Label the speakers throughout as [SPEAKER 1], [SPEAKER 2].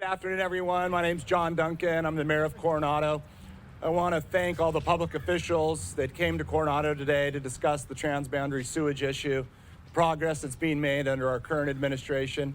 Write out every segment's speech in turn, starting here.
[SPEAKER 1] Good afternoon, everyone. My name's John Duncan. I'm the mayor of Coronado. I want to thank all the public officials that came to Coronado today to discuss the transboundary sewage issue, the progress that's being made under our current administration.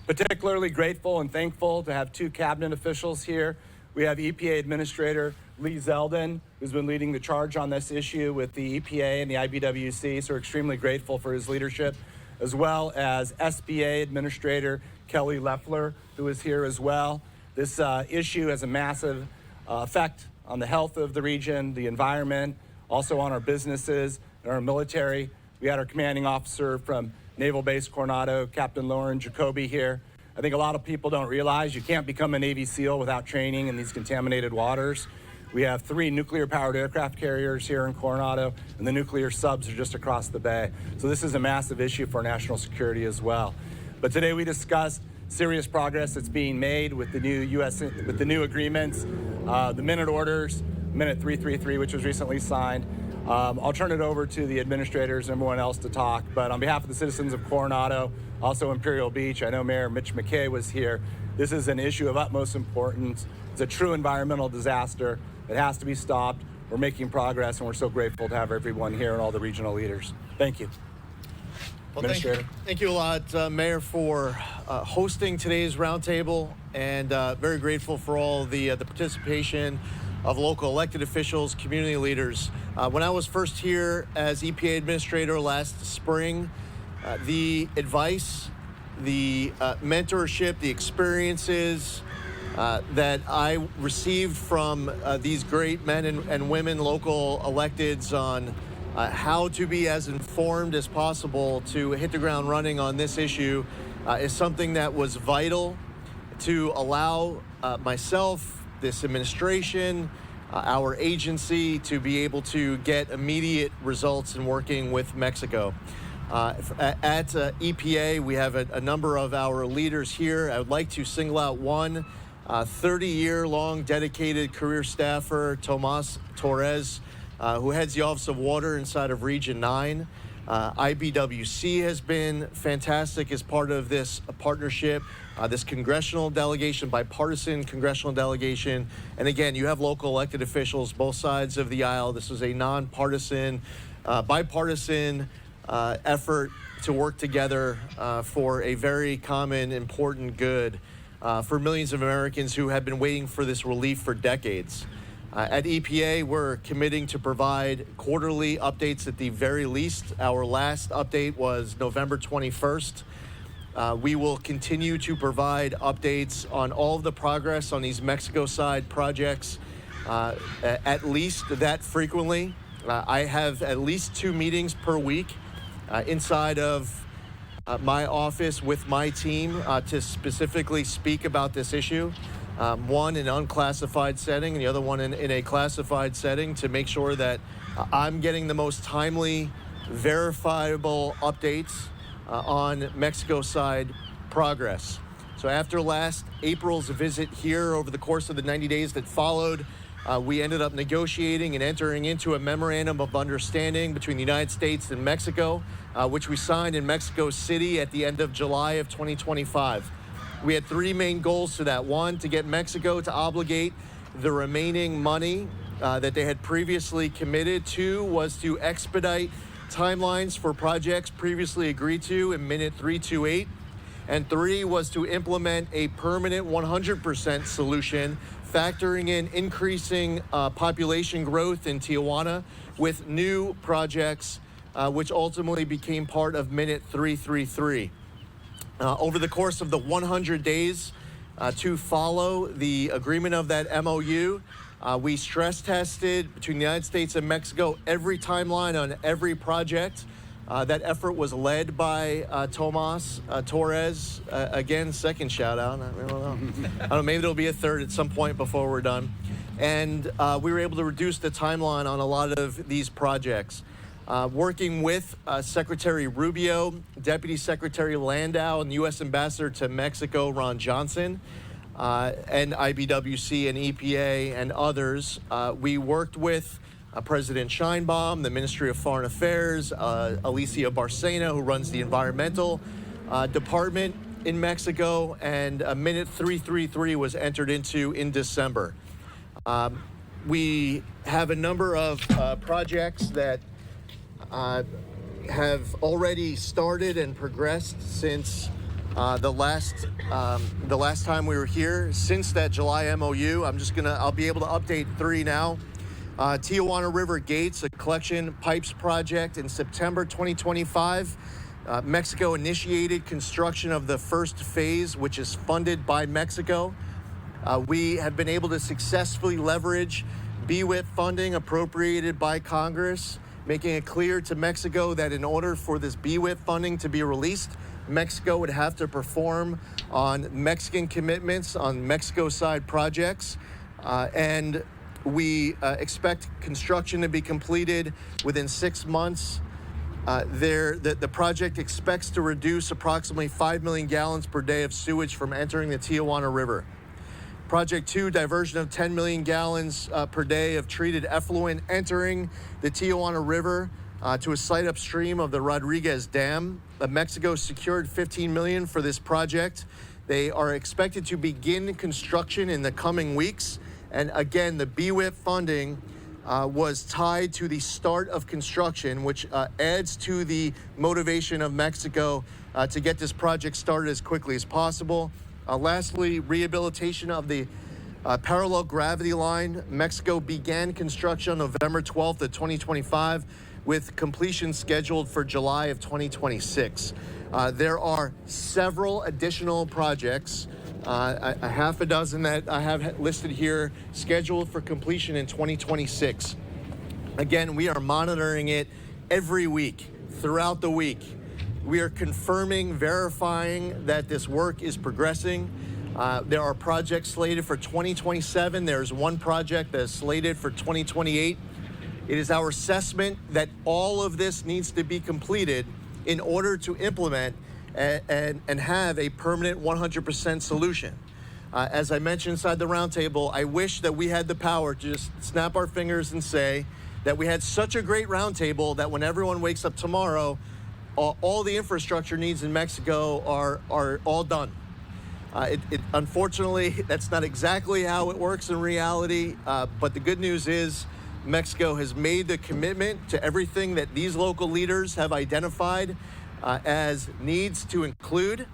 [SPEAKER 1] Particularly grateful and thankful to have two cabinet officials here. We have EPA Administrator Lee Zeldin, who's been leading the charge on this issue with the EPA and the IBWC, so we're extremely grateful for his leadership, as well as SBA Administrator Kelly Loeffler, who is here as well. This issue has a massive effect on the health of the region, the environment, also on our businesses and our military. We had our commanding officer from Naval Base Coronado, Captain Lauren Jacoby here. I think a lot of people don't realize you can't become a Navy SEAL without training in these contaminated waters. We have 3 nuclear-powered aircraft carriers here in Coronado, and the nuclear subs are just across the bay. So this is a massive issue for national security as well. But today we discussed serious progress that's being made with the new agreements, the minute orders, minute 333, which was recently signed. I'll turn it over to the administrators and everyone else to talk, but on behalf of the citizens of Coronado, also Imperial Beach, I know Mayor Mitch McKay was here. This is an issue of utmost importance. It's a true environmental disaster. It has to be stopped. We're making progress, and we're so grateful to have everyone here and all the regional leaders. Thank you.
[SPEAKER 2] Well, thank you a lot, Mayor, for hosting today's roundtable, and very grateful for all the participation of local elected officials, community leaders. When I was first here as EPA Administrator last spring, the advice, the mentorship, the experiences that I received from these great men and women, local electeds, on how to be as informed as possible to hit the ground running on this issue is something that was vital to allow myself, this administration, our agency to be able to get immediate results in working with Mexico. At EPA, we have a number of our leaders here. I would like to single out one 30-year-long dedicated career staffer, Tomas Torres, who heads the Office of Water inside of Region 9. IBWC has been fantastic as part of this partnership, this congressional delegation, bipartisan congressional delegation. And again, you have local elected officials, both sides of the aisle. This was a nonpartisan, bipartisan effort to work together for a very common, important good for millions of Americans who have been waiting for this relief for decades. At EPA, we're committing to provide quarterly updates at the very least. Our last update was November 21st. We will continue to provide updates on all of the progress on these Mexico side projects at least that frequently. I have at least 2 meetings per week inside of my office with my team to specifically speak about this issue. One in an unclassified setting and the other one in a classified setting, to make sure that I'm getting the most timely, verifiable updates on Mexico side progress. So after last April's visit here, over the course of the 90 days that followed, we ended up negotiating and entering into a memorandum of understanding between the United States and Mexico, which we signed in Mexico City at the end of July of 2025. We had 3 main goals to that. 1, to get Mexico to obligate the remaining money that they had previously committed. 2 was to expedite timelines for projects previously agreed to in minute 328. And 3 was to implement a permanent 100% solution, factoring in increasing population growth in Tijuana with new projects, which ultimately became part of minute 333. Over the course of the 100 days to follow the agreement of that MOU, we stress tested between the United States and Mexico every timeline on every project. That effort was led by Tomas Torres. Again, second shout out. I don't know, maybe there'll be a third at some point before we're done. And we were able to reduce the timeline on a lot of these projects. Working with Secretary Rubio, Deputy Secretary Landau, and the U.S. Ambassador to Mexico, Ron Johnson, and IBWC and EPA and others, we worked with President Sheinbaum, the Ministry of Foreign Affairs, Alicia Barcena, who runs the Environmental Department, in Mexico, and Minute 333 was entered into in December. We have a number of projects that have already started and progressed since the last time we were here. Since that July MOU, I'll be able to update 3 now. Tijuana River Gates, a collection pipes project in September 2025. Mexico initiated construction of the first phase, which is funded by Mexico. We have been able to successfully leverage BWIP funding appropriated by Congress, making it clear to Mexico that in order for this BWIP funding to be released, Mexico would have to perform on Mexican commitments on Mexico side projects. And we expect construction to be completed within 6 months. The project expects to reduce approximately 5 million gallons per day of sewage from entering the Tijuana River. Project 2, diversion of 10 million gallons per day of treated effluent entering the Tijuana River to a site upstream of the Rodriguez Dam. Mexico secured $15 million for this project. They are expected to begin construction in the coming weeks. And again, the BWIP funding was tied to the start of construction, which adds to the motivation of Mexico to get this project started as quickly as possible. Lastly, rehabilitation of the parallel gravity line. Mexico began construction on November 12th of 2025 with completion scheduled for July of 2026. There are several additional projects, a half a dozen that I have listed here, scheduled for completion in 2026. Again, we are monitoring it every week, throughout the week. We are confirming, verifying that this work is progressing. There are projects slated for 2027. There's one project that is slated for 2028. It is our assessment that all of this needs to be completed in order to implement and have a permanent 100% solution. As I mentioned inside the roundtable, I wish that we had the power to just snap our fingers and say that we had such a great roundtable that when everyone wakes up tomorrow, all the infrastructure needs in Mexico are all done. Unfortunately, that's not exactly how it works in reality, but the good news is Mexico has made the commitment to everything that these local leaders have identified as needs to include.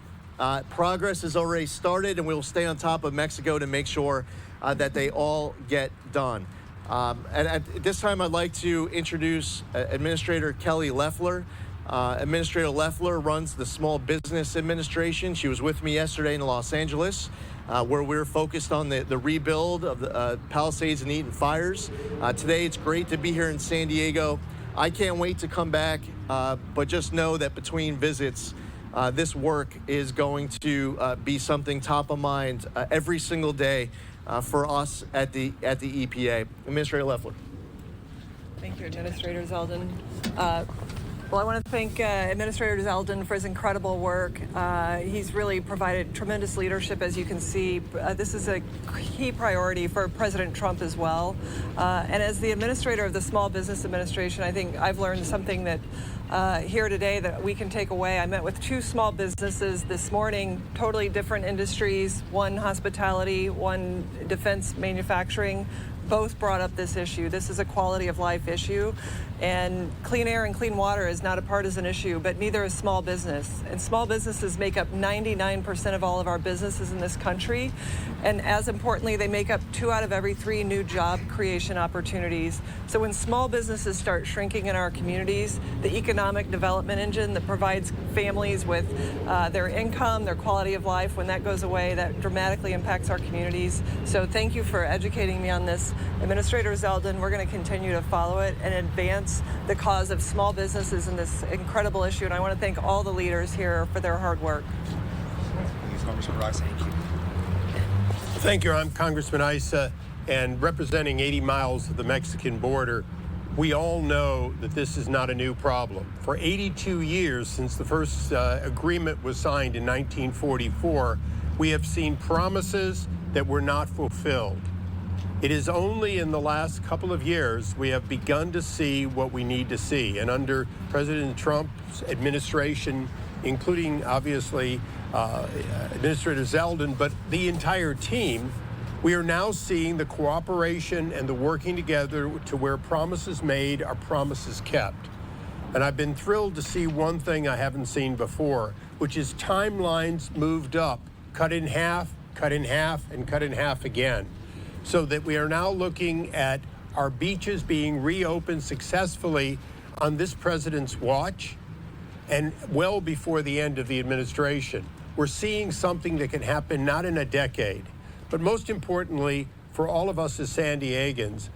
[SPEAKER 2] Progress has already started, and we will stay on top of Mexico to make sure that they all get done. And at this time, I'd like to introduce Administrator Kelly Loeffler. Administrator Loeffler runs the Small Business Administration. She was with me yesterday in Los Angeles, where we were focused on the rebuild of the Palisades and Eaton fires. Today, it's great to be here in San Diego. I can't wait to come back, but just know that between visits, this work is going to be something top of mind every single day for us at the EPA. Administrator Loeffler.
[SPEAKER 3] Thank you, Administrator Zeldin. Well, I want to thank Administrator Zeldin for his incredible work. He's really provided tremendous leadership, as you can see. This is a key priority for President Trump as well. And as the administrator of the Small Business Administration, I think I've learned something that here today that we can take away. I met with 2 small businesses this morning, totally different industries, one hospitality, one defense manufacturing. Both brought up this issue. This is a quality of life issue, and clean air and clean water is not a partisan issue, but neither is small business. And small businesses make up 99% of all of our businesses in this country, and as importantly, they make up 2 out of every 3 new job creation opportunities. So when small businesses start shrinking in our communities, the economic development engine that provides families with their income, their quality of life, when that goes away, that dramatically impacts our communities. So thank you for educating me on this. Administrator Zeldin, we're going to continue to follow it and advance the cause of small businesses in this incredible issue. And I want to thank all the leaders here for their hard work.
[SPEAKER 4] Congressman Rice. Thank you.
[SPEAKER 5] Thank you. I'm Congressman Issa, and representing 80 miles of the Mexican border, we all know that this is not a new problem. For 82 years since the first agreement was signed in 1944, we have seen promises that were not fulfilled. It is only in the last couple of years we have begun to see what we need to see. And under President Trump's administration, including obviously Administrator Zeldin, but the entire team, we are now seeing the cooperation and the working together to where promises made are promises kept. And I've been thrilled to see one thing I haven't seen before, which is timelines moved up, cut in half, and cut in half again, so that we are now looking at our beaches being reopened successfully on this president's watch and well before the end of the administration. We're seeing something that can happen not in a decade, but most importantly, for all of us as San Diegans,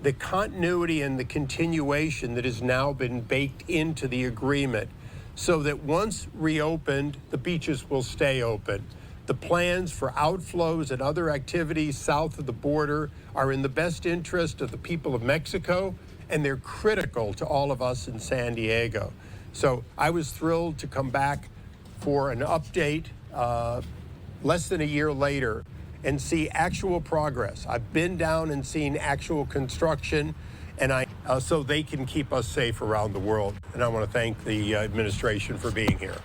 [SPEAKER 5] the continuity and the continuation that has now been baked into the agreement, so that once reopened, the beaches will stay open. The plans for outflows and other activities south of the border are in the best interest of the people of Mexico, and they're critical to all of us in San Diego. So I was thrilled to come back for an update less than a year later and see actual progress. I've been down and seen actual construction, and so they can keep us safe around the world. And I want to thank the administration for being here.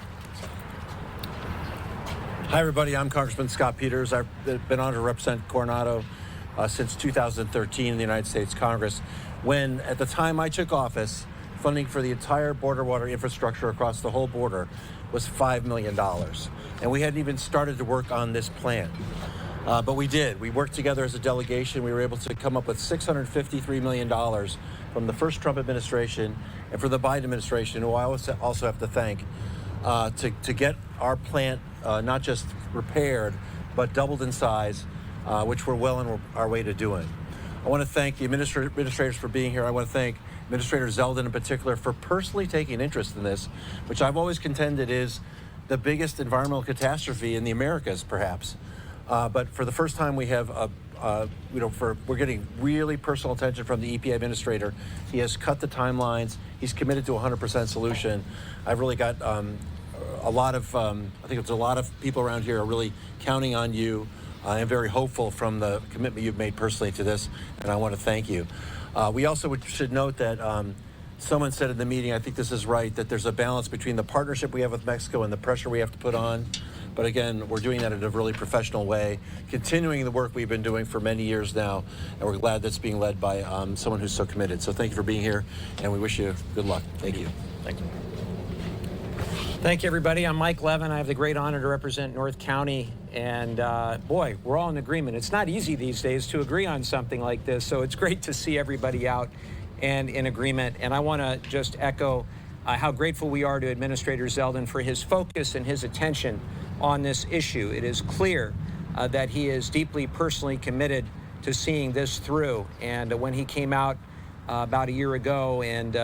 [SPEAKER 6] Hi, everybody. I'm Congressman Scott Peters. I've been honored to represent Coronado since 2013 in the United States Congress, when, at the time I took office, funding for the entire border water infrastructure across the whole border was $5 million. And we hadn't even started to work on this plan. But we did. We worked together as a delegation. We were able to come up with $653 million from the first Trump administration and for the Biden administration, who I also have to thank, to get our plant not just repaired, but doubled in size, which we're well on our way to doing. I want to thank the administrators for being here. I want to thank Administrator Zeldin in particular for personally taking an interest in this, which I've always contended is the biggest environmental catastrophe in the Americas, perhaps. But for the first time, we have we're getting really personal attention from the EPA Administrator. He has cut the timelines. He's committed to 100% solution. I've really got a lot of, I think it's a lot of people around here are really counting on you. I am very hopeful from the commitment you've made personally to this, and I want to thank you. We also should note that someone said in the meeting, I think this is right, that there's a balance between the partnership we have with Mexico and the pressure we have to put on. But again, we're doing that in a really professional way, continuing the work we've been doing for many years now, and we're glad that's being led by someone who's so committed. So thank you for being here, and we wish you good luck. Thank you. Thank you.
[SPEAKER 7] Thank you, everybody. I'm Mike Levin. I have the great honor to represent North County, and boy, we're all in agreement. It's not easy these days to agree on something like this, so it's great to see everybody out and in agreement. And I want to just echo how grateful we are to Administrator Zeldin for his focus and his attention on this issue. It is clear that he is deeply personally committed to seeing this through. And when he came out about a year ago and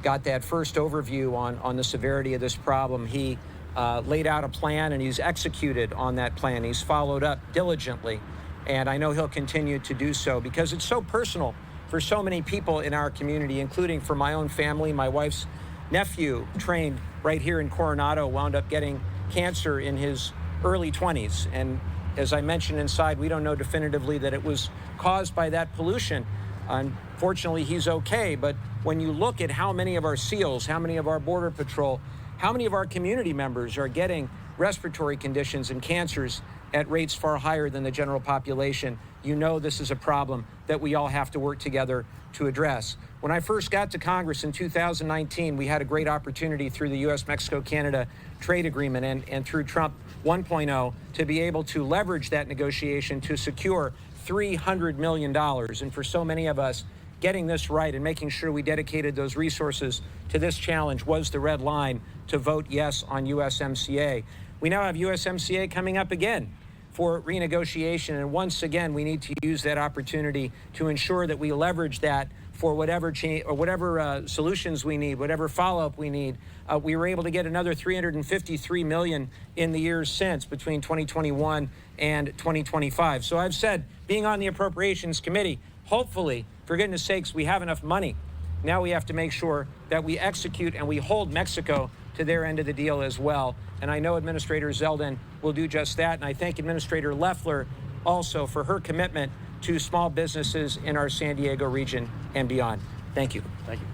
[SPEAKER 7] got that first overview on the severity of this problem, he laid out a plan, and he's executed on that plan. He's followed up diligently, and I know he'll continue to do so because it's so personal for so many people in our community, including for my own family. My wife's nephew, trained right here in Coronado, wound up getting cancer in his early 20s. And as I mentioned inside, we don't know definitively that it was caused by that pollution. Unfortunately, he's okay, but when you look at how many of our SEALs, how many of our Border Patrol, how many of our community members are getting respiratory conditions and cancers at rates far higher than the general population, you know this is a problem that we all have to work together to address. When I first got to Congress in 2019, we had a great opportunity through the U.S.-Mexico-Canada trade agreement and through Trump 1.0 to be able to leverage that negotiation to secure $300 million. And for so many of us, getting this right and making sure we dedicated those resources to this challenge was the red line to vote yes on USMCA. We now have USMCA coming up again for renegotiation, and once again we need to use that opportunity to ensure that we leverage that for whatever change or whatever solutions we need, whatever follow-up we need. We were able to get another $353 million in the years since, between 2021 and 2025. So I've said, being on the Appropriations Committee, hopefully, for goodness sakes, we have enough money. Now we have to make sure that we execute and we hold Mexico to their end of the deal as well. And I know Administrator Zeldin will do just that. And I thank Administrator Loeffler also for her commitment to small businesses in our San Diego region and beyond. Thank you.
[SPEAKER 2] Thank you.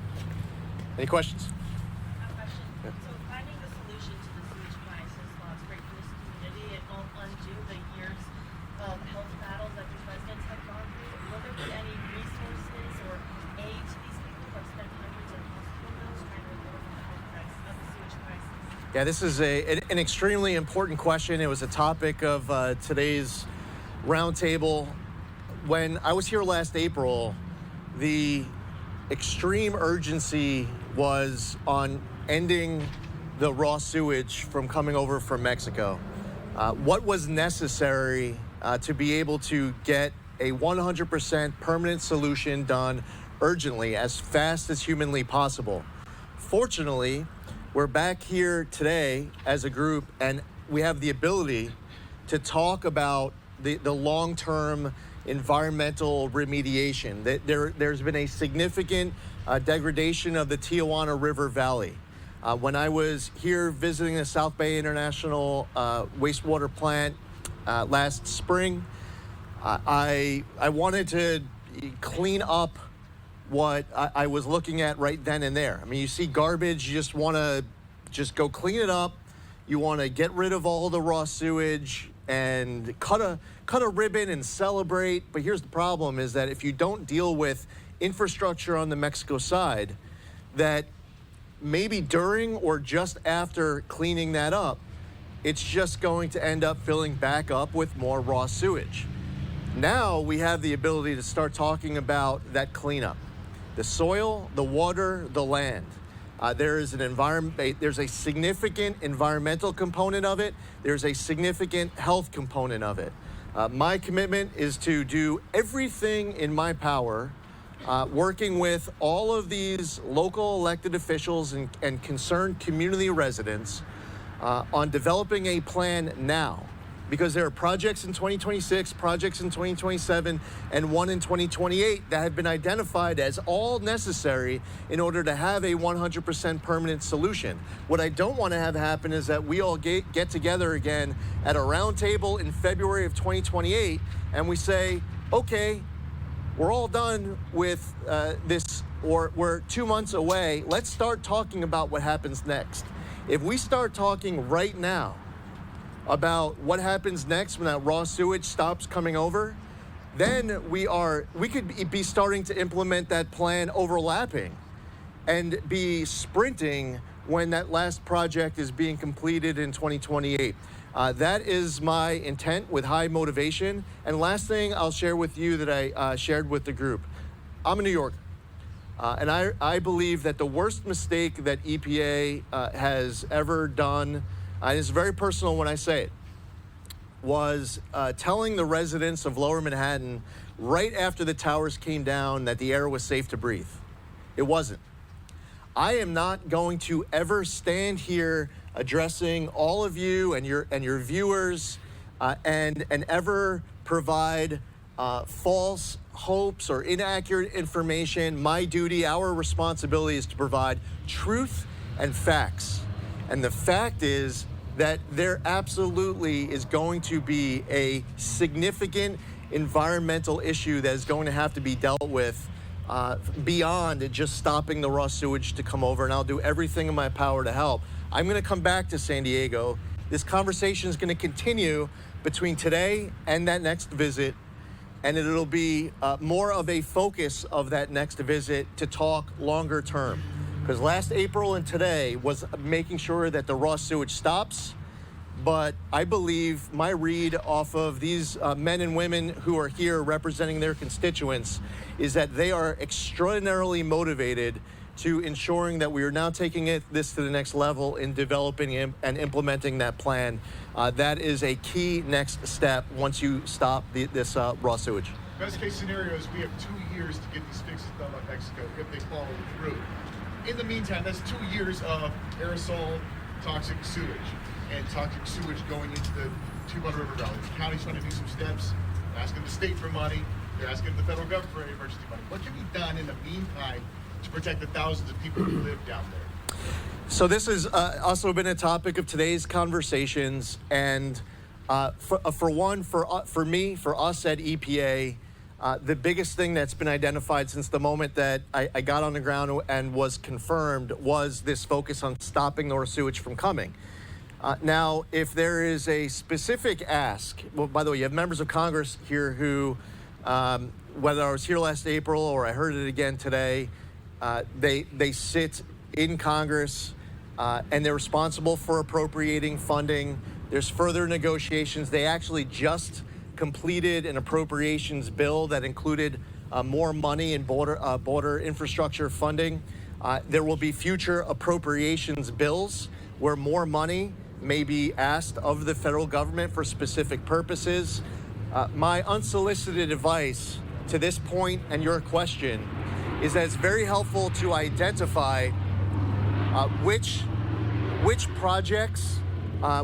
[SPEAKER 2] Any questions?
[SPEAKER 8] So finding the solution to the sewage crisis, while it's great for the
[SPEAKER 2] Yeah, this is an extremely important question. It was a topic of today's roundtable. When I was here last April, the extreme urgency was on ending the raw sewage from coming over from Mexico. What was necessary to be able to get a 100% permanent solution done urgently, as fast as humanly possible. Fortunately, we're back here today as a group, and we have the ability to talk about the long-term environmental remediation. There's been a significant degradation of the Tijuana River Valley. When I was here visiting the South Bay International wastewater plant last spring, I wanted to clean up what I was looking at right then and there. I mean, you see garbage, you just want to just go clean it up. You want to get rid of all the raw sewage and cut a ribbon and celebrate. But here's the problem, is that if you don't deal with infrastructure on the Mexico side, that maybe during or just after cleaning that up, it's just going to end up filling back up with more raw sewage. Now we have the ability to start talking about that cleanup. The soil, the water, the land. There's a significant environmental component of it. There's a significant health component of it. My commitment is to do everything in my power, working with all of these local elected officials and concerned community residents on developing a plan now. Because there are projects in 2026, projects in 2027, and one in 2028 that have been identified as all necessary in order to have a 100% permanent solution. What I don't want to have happen is that we all get together again at a roundtable in February of 2028 and we say, okay, we're all done with this, or we're 2 months away. Let's start talking about what happens next. If we start talking right now about what happens next when that raw sewage stops coming over, then we could be starting to implement that plan overlapping and be sprinting when that last project is being completed in 2028. That is my intent with high motivation. And last thing I'll share with you that I shared with the group. I'm a New Yorker. And I believe that the worst mistake that EPA has ever done, and it's very personal when I say it, was telling the residents of Lower Manhattan right after the towers came down that the air was safe to breathe. It wasn't. I am not going to ever stand here addressing all of you and your viewers and ever provide false hopes or inaccurate information. My duty, our responsibility is to provide truth and facts. And the fact is that there absolutely is going to be a significant environmental issue that is going to have to be dealt with beyond just stopping the raw sewage to come over, and I'll do everything in my power to help. I'm going to come back to San Diego. This conversation is going to continue between today and that next visit, and it'll be more of a focus of that next visit to talk longer term. Because last April and today was making sure that the raw sewage stops. But I believe my read off of these men and women who are here representing their constituents is that they are extraordinarily motivated to ensuring that we are now taking this to the next level in developing and implementing that plan. That is a key next step once you stop this raw sewage.
[SPEAKER 8] Best case scenario is we have 2 years to get these fixes done by Mexico if they follow through. In the meantime, that's 2 years of aerosol toxic sewage and toxic sewage going into the Tijuana River Valley. The county's trying to do some steps, asking the state for money, they're asking the federal government for emergency money. What can be done in the meantime to protect the thousands of people who live down there?
[SPEAKER 2] So this has also been a topic of today's conversations, and for me, for us at EPA, the biggest thing that's been identified since the moment that I got on the ground and was confirmed was this focus on stopping the sewage from coming. Now, if there is a specific ask, well, by the way, you have members of Congress here who, whether I was here last April or I heard it again today, they sit in Congress and they're responsible for appropriating funding. There's further negotiations. They actually just completed an appropriations bill that included more money in border infrastructure funding. There will be future appropriations bills where more money may be asked of the federal government for specific purposes. My unsolicited advice to this point and your question is that it's very helpful to identify which projects,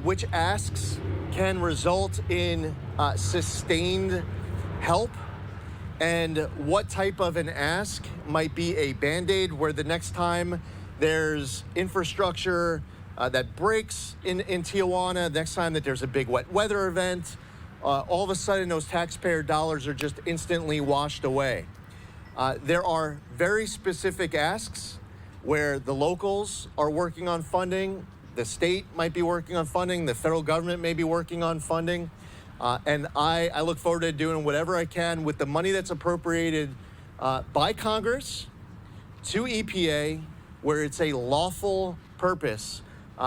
[SPEAKER 2] which asks can result in sustained help, and what type of an ask might be a Band-Aid where the next time there's infrastructure that breaks in Tijuana, next time that there's a big wet weather event, all of a sudden those taxpayer dollars are just instantly washed away. There are very specific asks where the locals are working on funding, the state might be working on funding, the federal government may be working on funding, and I look forward to doing whatever I can with the money that's appropriated by Congress to EPA, where it's a lawful purpose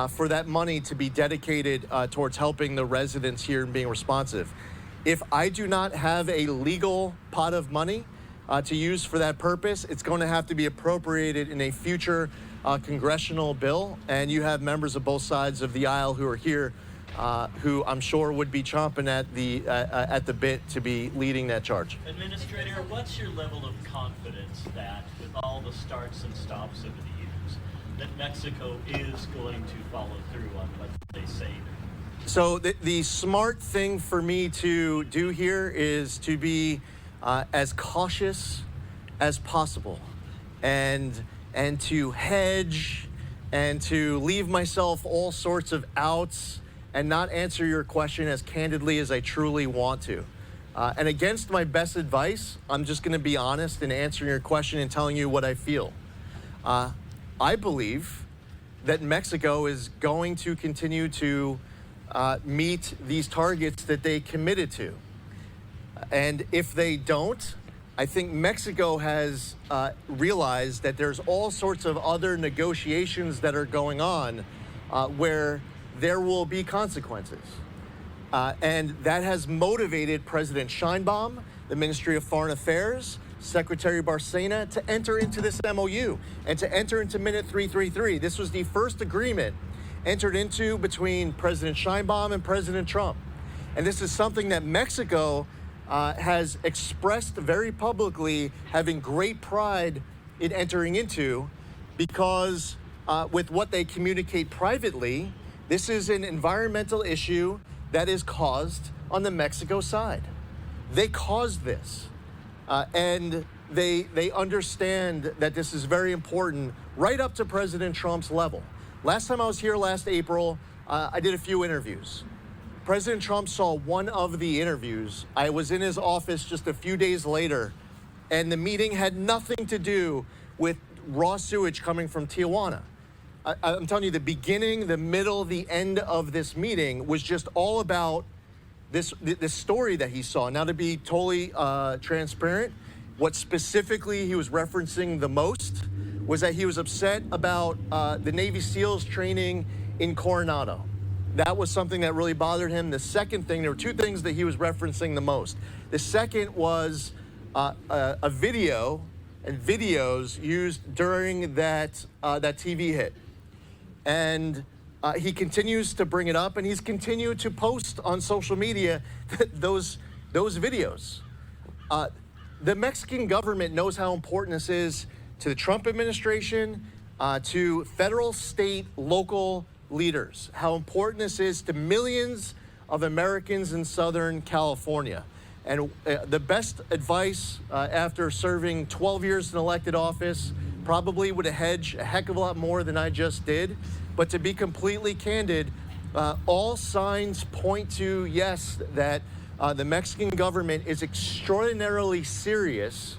[SPEAKER 2] for that money to be dedicated towards helping the residents here and being responsive. If I do not have a legal pot of money to use for that purpose, it's going to have to be appropriated in a future congressional bill, and you have members of both sides of the aisle who are here who I'm sure would be chomping at the bit to be leading that charge.
[SPEAKER 9] Administrator, what's your level of confidence that with all the starts and stops over the years, that Mexico is going to follow through on what they say?
[SPEAKER 2] So the smart thing for me to do here is to be as cautious as possible, and to hedge and to leave myself all sorts of outs and not answer your question as candidly as I truly want to. And against my best advice, I'm just going to be honest in answering your question and telling you what I feel. I believe that Mexico is going to continue to meet these targets that they committed to. And if they don't, I think Mexico has realized that there's all sorts of other negotiations that are going on where there will be consequences. And that has motivated President Sheinbaum, the Ministry of Foreign Affairs, Secretary Barcena to enter into this MOU and to enter into Minute 333. This was the first agreement entered into between President Sheinbaum and President Trump. And this is something that Mexico has expressed very publicly having great pride in entering into, because with what they communicate privately, this is an environmental issue that is caused on the Mexico side. They caused this, and they understand that this is very important right up to President Trump's level. Last time I was here last April, I did a few interviews. President Trump saw one of the interviews. I was in his office just a few days later, and the meeting had nothing to do with raw sewage coming from Tijuana. I'm telling you, the beginning, the middle, the end of this meeting was just all about this story that he saw. Now, to be totally transparent, what specifically he was referencing the most was that he was upset about the Navy SEALs training in Coronado. That was something that really bothered him. The second thing, there were two things that he was referencing the most. The second was a video and videos used during that TV hit. And he continues to bring it up, and he's continued to post on social media those videos. The Mexican government knows how important this is to the Trump administration, to federal, state, local leaders, how important this is to millions of Americans in Southern California. And the best advice after serving 12 years in elected office, probably would hedge a heck of a lot more than I just did. But to be completely candid, all signs point to, yes, that the Mexican government is extraordinarily serious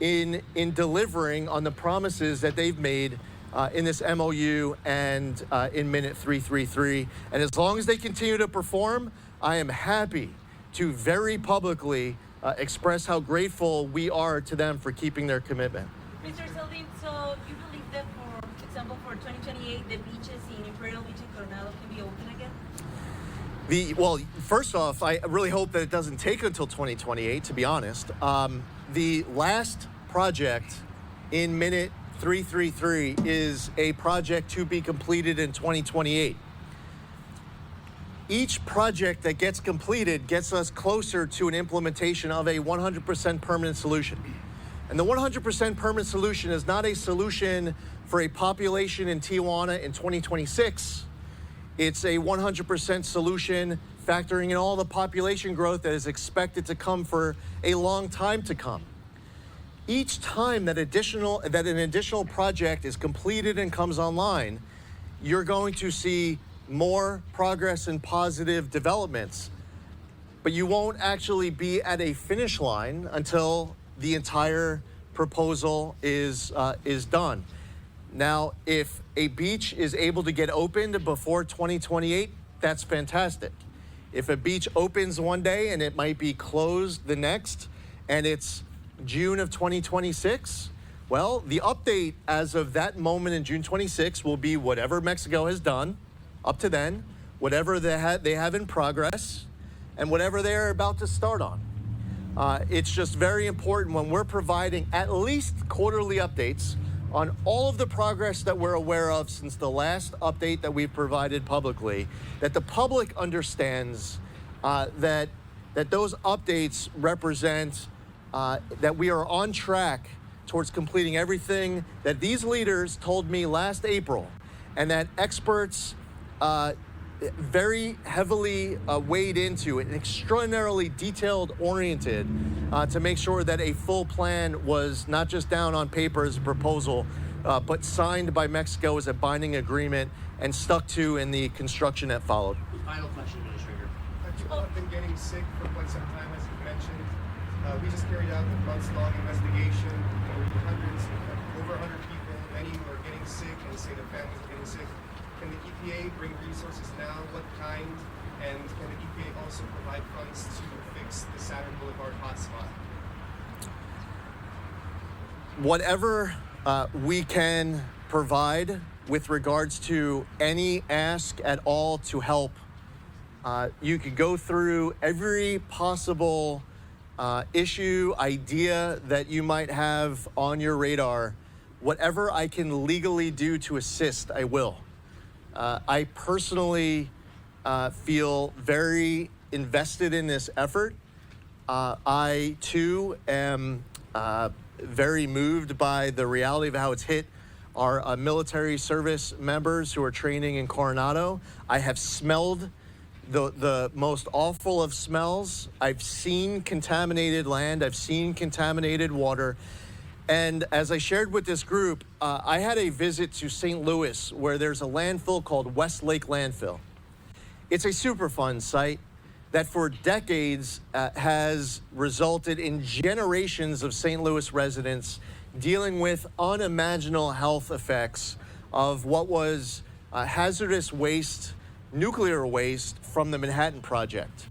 [SPEAKER 2] in delivering on the promises that they've made in this MOU and in Minute 333. And as long as they continue to perform, I am happy to very publicly express how grateful we are to them for keeping their commitment.
[SPEAKER 10] Mr. Zeldin, so you believe that, for example, example, for 2028, the beaches in Imperial Beach and Coronado can be open again?
[SPEAKER 2] Well, first off, I really hope that it doesn't take until 2028, to be honest. The last project in minute 333 is a project to be completed in 2028. Each project that gets completed gets us closer to an implementation of a 100% permanent solution. And the 100% permanent solution is not a solution for a population in Tijuana in 2026. It's a 100% solution factoring in all the population growth that is expected to come for a long time to come. Each time that an additional project is completed and comes online, you're going to see more progress and positive developments. But you won't actually be at a finish line until the entire proposal is done. Now, if a beach is able to get opened before 2028, that's fantastic. If a beach opens one day and it might be closed the next, and it's June of 2026, well, the update as of that moment in June 26 will be whatever Mexico has done up to then, whatever they have in progress, and whatever they're about to start on. It's just very important when we're providing at least quarterly updates on all of the progress that we're aware of since the last update that we've provided publicly, that the public understands that those updates represent that we are on track towards completing everything that these leaders told me last April, and that experts very heavily weighed into and extraordinarily detailed-oriented to make sure that a full plan was not just down on paper as a proposal, but signed by Mexico as a binding agreement and stuck to in the construction that followed.
[SPEAKER 11] Final question, Administrator.
[SPEAKER 4] People have been getting sick for quite some time, as you mentioned. We just carried out a months-long investigation. Over 100 people, many who are getting sick and say their families are getting sick. Can the EPA bring resources now? What kind? And can the EPA also provide funds to fix the Saturn Boulevard hotspot?
[SPEAKER 2] Whatever we can provide with regards to any ask at all to help, you could go through every possible issue, idea that you might have on your radar. Whatever I can legally do to assist, I will. I personally feel very invested in this effort. I, too, am very moved by the reality of how it's hit our military service members who are training in Coronado. I have smelled the most awful of smells. I've seen contaminated land. I've seen contaminated water. And as I shared with this group, I had a visit to St. Louis where there's a landfill called Westlake Landfill. It's a Superfund site that for decades has resulted in generations of St. Louis residents dealing with unimaginable health effects of what was hazardous waste, nuclear waste from the Manhattan Project,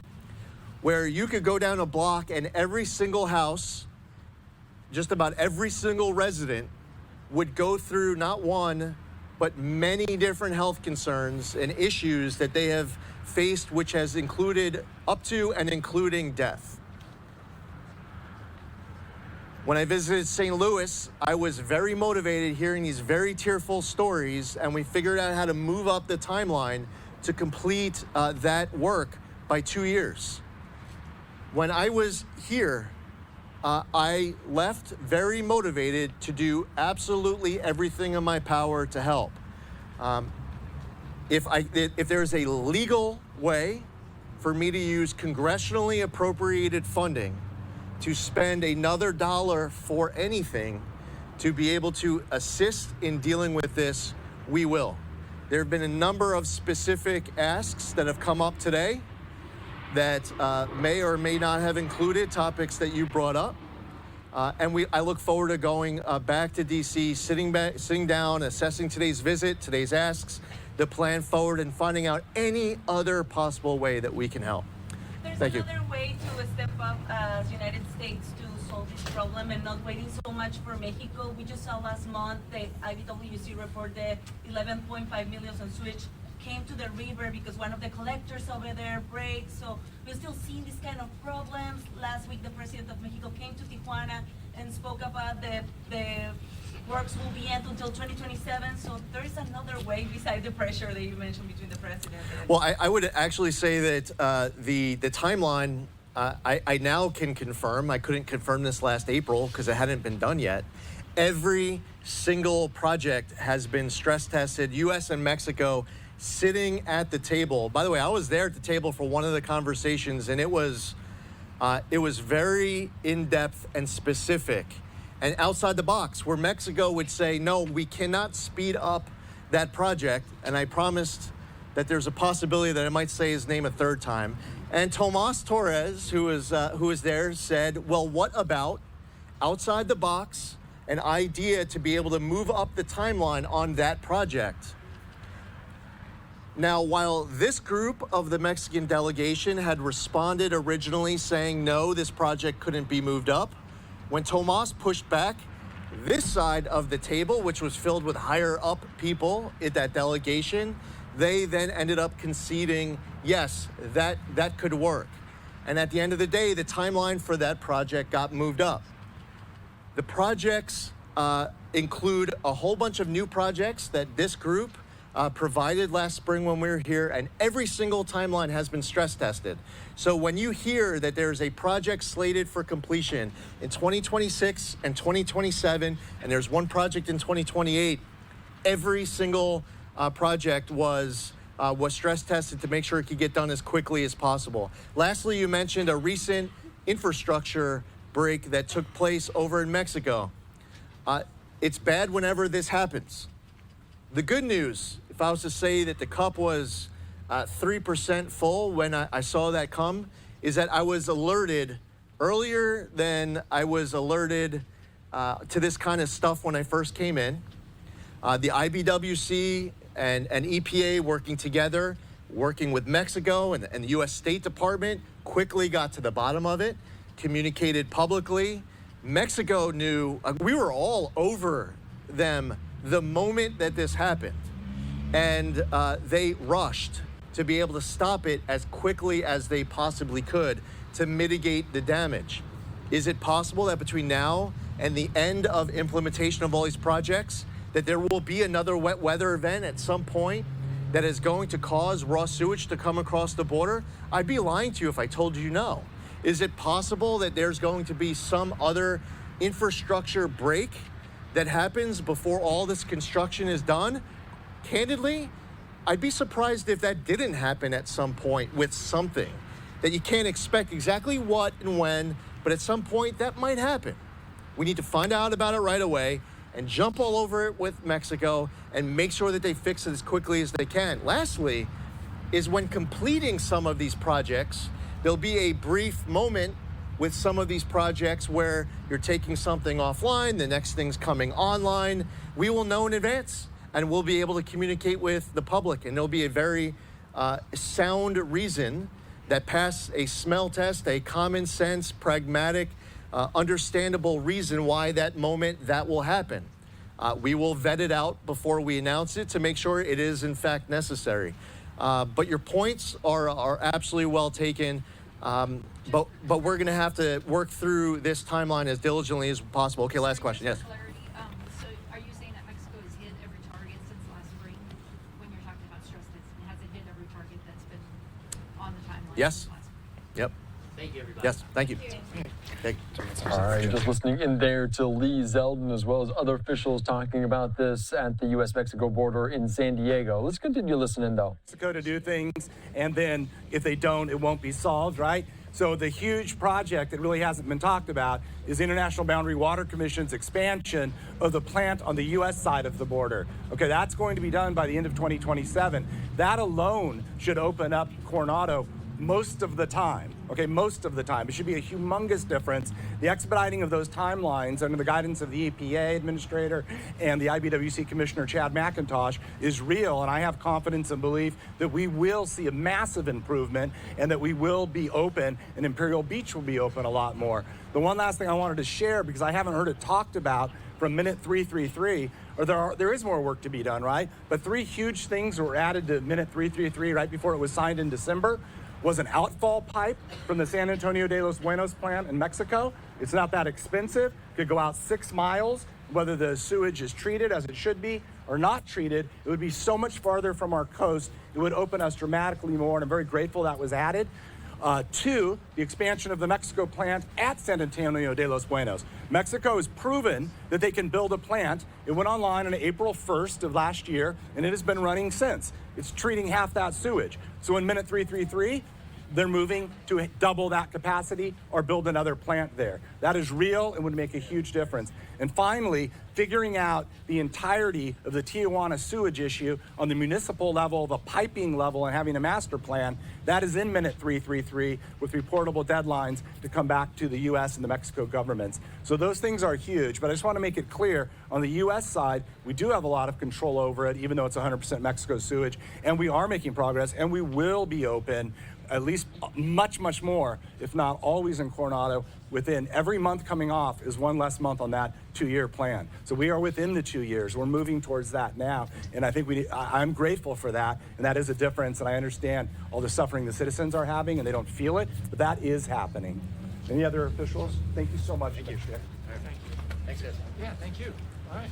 [SPEAKER 2] where you could go down a block and every single house, just about every single resident would go through not one, but many different health concerns and issues that they have faced, which has included up to and including death. When I visited St. Louis, I was very motivated hearing these very tearful stories, and we figured out how to move up the timeline to complete that work by 2 years. When I was here, I left very motivated to do absolutely everything in my power to help. If there's a legal way for me to use congressionally appropriated funding to spend another dollar for anything to be able to assist in dealing with this, we will. There have been a number of specific asks that have come up today that may or may not have included topics that you brought up. I look forward to going back to DC, sitting down, assessing today's visit, today's asks, the plan forward, and finding out any other possible way that we can help.
[SPEAKER 10] There's
[SPEAKER 2] Thank you.
[SPEAKER 10] another way to step up as United States to solve this problem and not waiting so much for Mexico. We just saw last month the IBWC report that 11.5 million on sewage came to the river because one of the collectors over there breaks. So we're still seeing this kind of problems. Last week, the president of Mexico came to Tijuana and spoke about the works will be end until 2027. So there is another way besides the pressure that you mentioned between the president and
[SPEAKER 2] Well, I would actually say that the timeline, I now can confirm. I couldn't confirm this last April because it hadn't been done yet. Every single project has been stress tested, U.S. and Mexico sitting at the table. By the way, I was there at the table for one of the conversations, and it was very in-depth and specific and outside the box, where Mexico would say, no, we cannot speed up that project. And I promised that there's a possibility that I might say his name a third time. And Tomas Torres, who was there, said, well, what about outside the box, an idea to be able to move up the timeline on that project? Now, while this group of the Mexican delegation had responded originally saying, no, this project couldn't be moved up, when Tomas pushed back, this side of the table, which was filled with higher up people in that delegation, they then ended up conceding, yes, that could work. And at the end of the day, the timeline for that project got moved up. The projects include a whole bunch of new projects that this group provided last spring when we were here, and every single timeline has been stress tested. So when you hear that there's a project slated for completion in 2026 and 2027, and there's one project in 2028, every single project was stress tested to make sure it could get done as quickly as possible. Lastly, you mentioned a recent infrastructure break that took place over in Mexico. It's bad whenever this happens. The good news, if I was to say that the cup was 3% full when I saw that come, is that I was alerted earlier than I was alerted to this kind of stuff when I first came in. The IBWC and EPA working together, working with Mexico and the U.S. State Department, quickly got to the bottom of it, communicated publicly. Mexico knew, we were all over them the moment that this happened. And they rushed to be able to stop it as quickly as they possibly could to mitigate the damage. Is it possible that between now and the end of implementation of all these projects, that there will be another wet weather event at some point that is going to cause raw sewage to come across the border? I'd be lying to you if I told you no. Is it possible that there's going to be some other infrastructure break that happens before all this construction is done? Candidly, I'd be surprised if that didn't happen at some point with something that you can't expect exactly what and when, but at some point that might happen. We need to find out about it right away and jump all over it with Mexico and make sure that they fix it as quickly as they can. Lastly, is when completing some of these projects, there'll be a brief moment with some of these projects where you're taking something offline, the next thing's coming online. We will know in advance and we'll be able to communicate with the public, and there'll be a very sound reason that pass a smell test, a common sense, pragmatic, understandable reason why that moment that will happen. We will vet it out before we announce it to make sure it is in fact necessary. But your points are absolutely well taken. But we're going to have to work through this timeline as diligently as possible. Okay, last question. Yes.
[SPEAKER 11] So are you saying that Mexico has hit every target since last spring when you're talking about stress testing? Has it hit every target that's been on the timeline?
[SPEAKER 2] Yes. Yep.
[SPEAKER 9] Thank you, everybody.
[SPEAKER 2] Yes. Thank you. Okay.
[SPEAKER 12] All right, just listening in there to Lee Zeldin as well as other officials talking about this at the U.S.-Mexico border in San Diego. Let's continue listening, though.
[SPEAKER 1] Mexico to do things, and then if they don't, it won't be solved, right? So the huge project that really hasn't been talked about is International Boundary Water Commission's expansion of the plant on the U.S. side of the border. Okay, that's going to be done by the end of 2027. That alone should open up Coronado most of the time, okay, most of the time. It should be a humongous difference. The expediting of those timelines under the guidance of the EPA Administrator and the IBWC Commissioner Chad McIntosh is real, and I have confidence and belief that we will see a massive improvement and that we will be open, and Imperial Beach will be open a lot more. The one last thing I wanted to share, because I haven't heard it talked about from minute 333, or there is more work to be done, right? But 3 huge things were added to minute 333 right before it was signed in December. Was an outfall pipe from the San Antonio de los Buenos plant in Mexico. It's not that expensive. Could go out 6 miles. Whether the sewage is treated as it should be or not treated, it would be so much farther from our coast. It would open us dramatically more, and I'm very grateful that was added. 2, the expansion of the Mexico plant at San Antonio de los Buenos. Mexico has proven that they can build a plant. It went online on April 1st of last year, and it has been running since. It's treating half that sewage. So in minute 333, they're moving to double that capacity or build another plant there. That is real and would make a huge difference. And finally, figuring out the entirety of the Tijuana sewage issue on the municipal level, the piping level, and having a master plan, that is in minute 333 with reportable deadlines to come back to the U.S. and the Mexico governments. So those things are huge, but I just want to make it clear, on the U.S. side, we do have a lot of control over it, even though it's 100% Mexico sewage, and we are making progress, and we will be open at least much, much more, if not always in Coronado. Within every month coming off is one less month on that 2-year plan. So we are within the 2 years. We're moving towards that now. And I think I'm grateful for that. And that is a difference. And I understand all the suffering the citizens are having and they don't feel it, but that is happening. Any other officials? Thank you so much. Thank you.
[SPEAKER 2] Thanks, guys.
[SPEAKER 7] Yeah, thank you. All right.